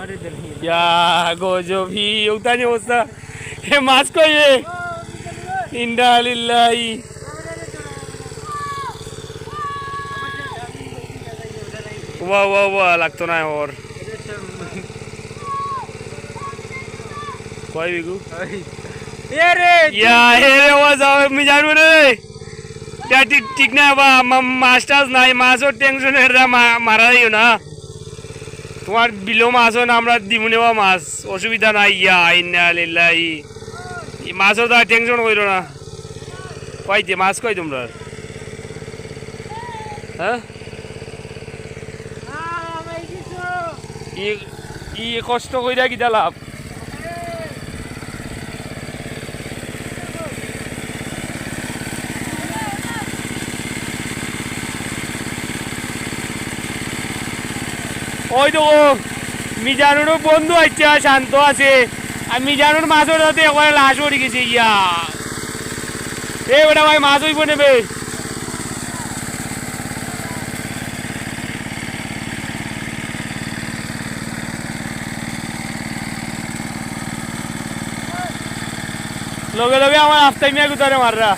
ইয়া গজবি উতানি অবস্থা হে মাছ কই রে ইন্না লিল্লাহি ওয়া ওয়া ওয়া লাগতো না ওর কই বিগু এ রে ইয়া হে রে ওয়া যাও আমি জানবো রে ঠিক না বা মাস্টার্স নাই মাছও টেনশনের মারা যাইও না তোমার বিলো মাছও না আমরা দিব নেওয়া মাছ অসুবিধা নাই ইয়া ইন্না লিল্লাহি মাছও তো টেনশন কইরো না কইতে মাছ কই তোমরা হ্যাঁ ই কষ্ট কইরা কি লাভ ওই তো মিজানুরও বন্ধু আছে শান্ত আছে আর মিজানুর মাছও যাতে একবারে লাশ পড়ে গেছে ইয়া এ ওটা ভাই মাছ হইব নেবে লগে লগে আমার আফতাই মিয়া গুতারে মাররা